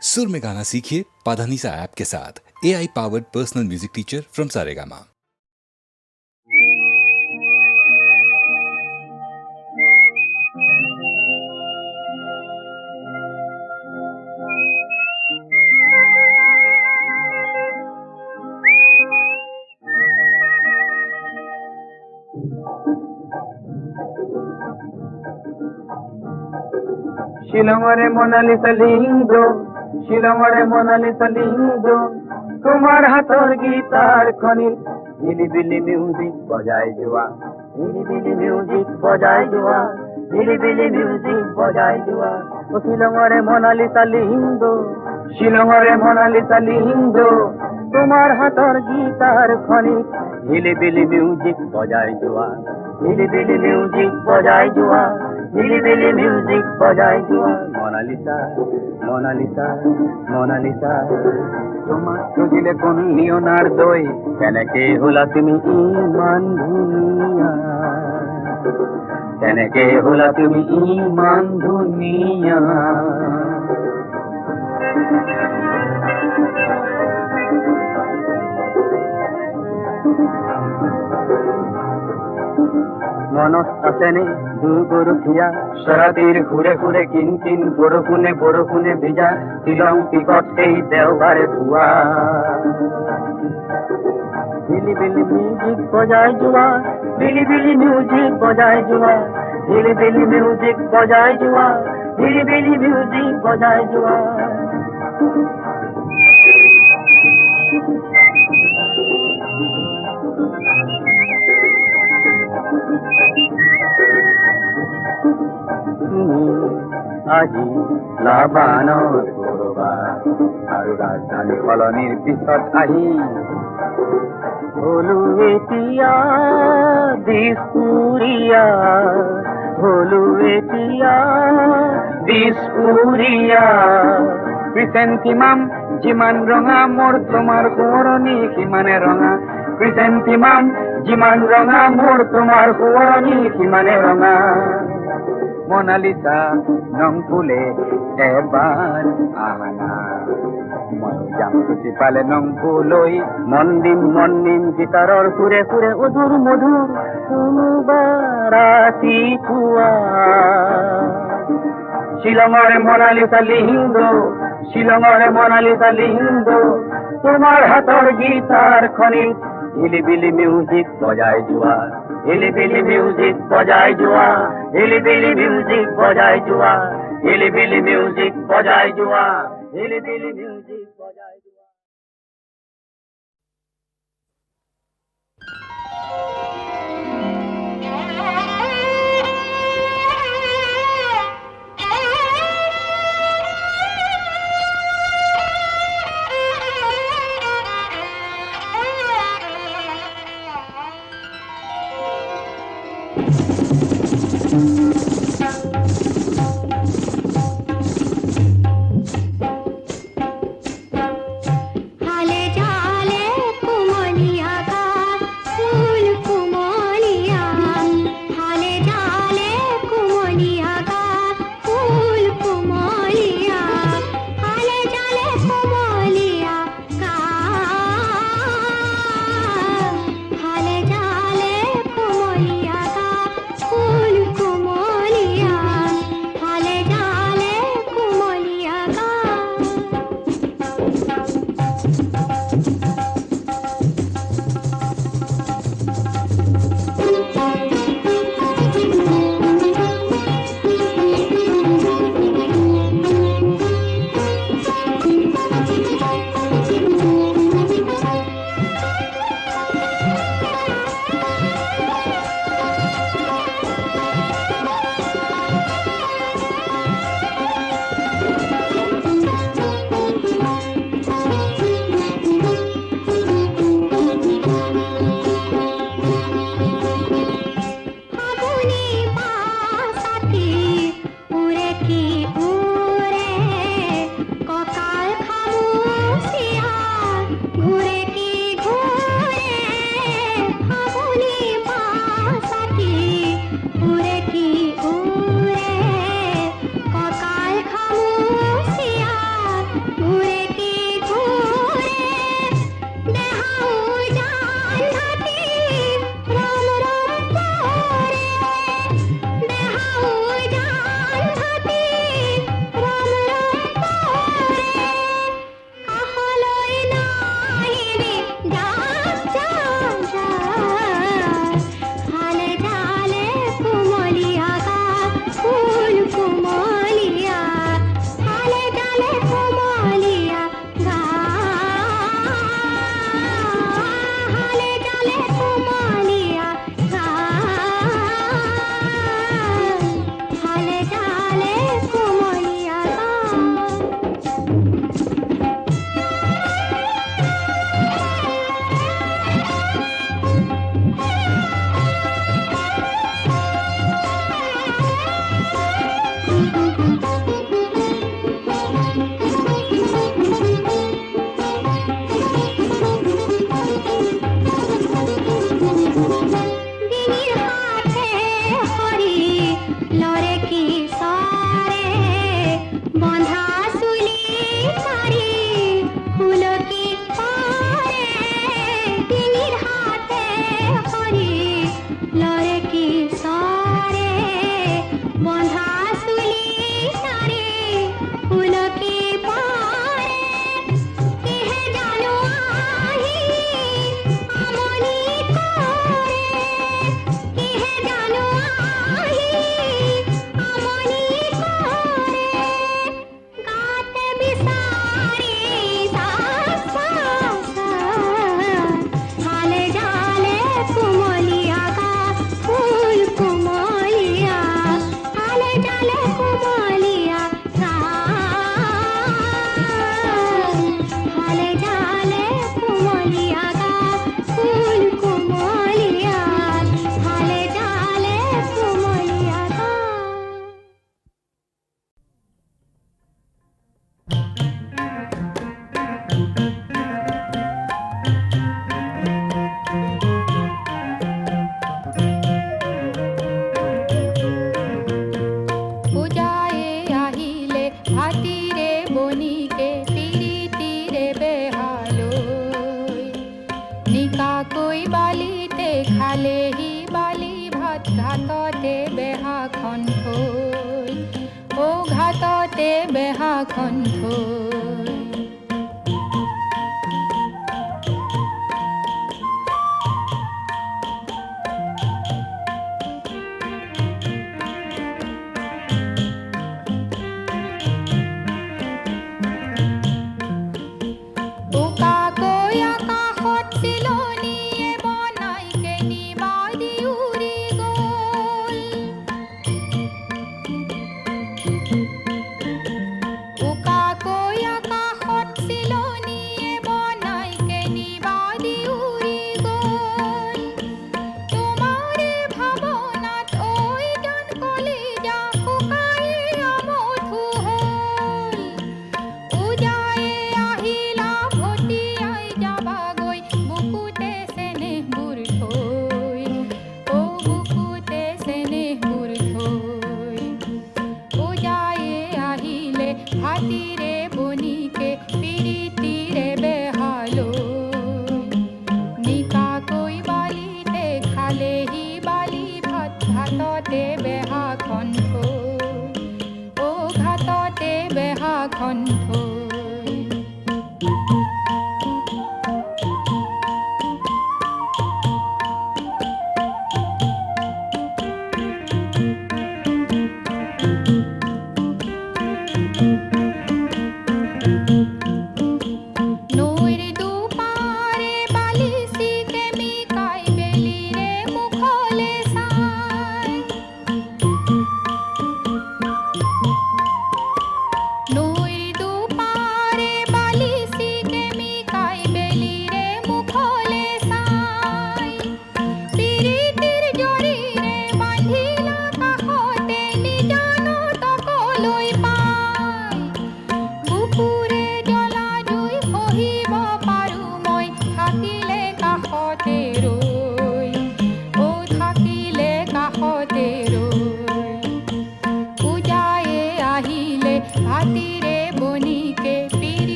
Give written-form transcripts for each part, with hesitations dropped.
सुर में गाना सीखिए पाधानीसा ऐप के साथ। AI powered personal music teacher from Saregama. শিলংরে মোনালিসা লিঙ্গ, শিলংরে মোনালিসা লিঙ্গ, তোমার হাতর গীতার খনি হিলিবিলি মিউজিক বজায় জোয়া, হিলিবিলি মিউজিক বজায় জোয়া, হিলিবিলি মিউজিক বজায় জোয়া। ও শিলংরে মোনালিসা লিঙ্গ, শিলংরে মোনালিসা লিঙ্গ, তোমার হাতর গীতার খনি হিলিবিলি মিউজিক বজায় জোয়া, হিলিবিলি মিউজিক বজায় জোয়া, হিলিবিলি মিউজিক বজায় জোয়া। মোনালিসা মোনালিসা মোনালিসা, তোমার খুঁজিলে কোন লিওনার্দোই, কেনেকে হলা তুমি ইমান দুনিয়া, কেনেকে হলা তুমি ইমান দুনিয়া। মনত আছেনে দুগৰুখীয়া চৰাতিৰ ঘূৰে ঘূৰে কিন কিন বৰষুণে বৰষুণে ভিজা শিলং পিকত সেই দেওবাৰে পুৱা। হিলিবিলি মিউজিক বজাই যোৱা, হিলিবিলি মিউজিক বজাই যোৱা, হিলিবিলি মিউজিক বজাই যোৱা, হিলিবিলি মিউজিক বজাই যোৱা। আজি লাবানৰ কৰবাত আৰু ৰাজধানী সলনিৰ পিছত আহি হলো এতিয়া দিছপুৰীয়া, হলো এতিয়া দিছপুৰীয়া। ক্ৰিচেণ্টিমাম যিমান ৰঙা মোৰ তোমাৰ সোঁৱৰণি সিমানে ৰঙা, ক্ৰিচেণ্টিমাম যিমান ৰঙা মোৰ তোমাৰ সোঁৱৰণি সিমানে ৰঙা। মোনালিসা নং ফুলে এবাৰ আহানা, মই যাম ছুটি পালে নং ফুলৈ মন দিম গীতাৰৰ সুৰে সুৰে অধুৰ মধুৰ কোনোবা ৰাতিপুৱা। শিলংৰে মোনালিসা লিহিংগ, শিলংৰে মোনালিসা লিহিংগ, তোমাৰ হাতৰ গীতাৰ খনিত হিলিবিলি মিউজিক বজাই যোৱা, হিলিবিলি মিউজিক বজাই যোৱা, হিলিবিলি মিউজিক বজাই যোৱা, হিলিবিলি মিউজিক বজাই যোৱা, হিলিবিলি মিউজিক বজাই যোৱা। हाले जाले कुमलिया का फूल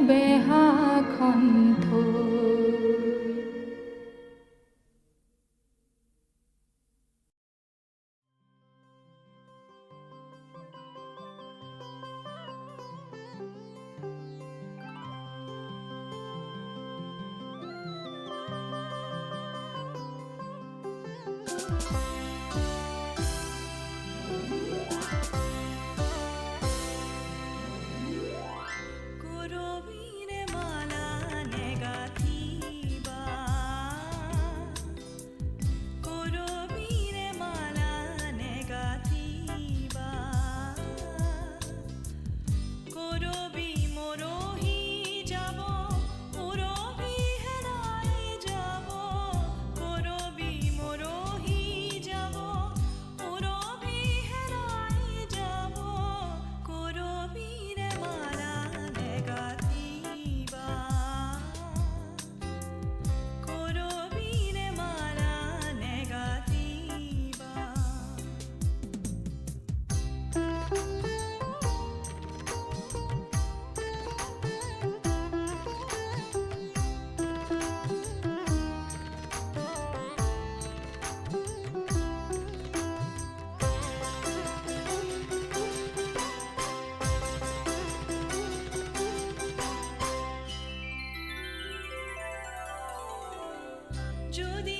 বেহা কণ্ঠ করবীরে মালা নেগাথিবা করবীরে মালা নেগাথিবা করবী মরহি যাব উরবি হেরাই যাব করবী মরহি যাব উরবি হেরাই যাব করবীরে মালা নেগাথিবা করবীরে মালা নেগাথিবা যদি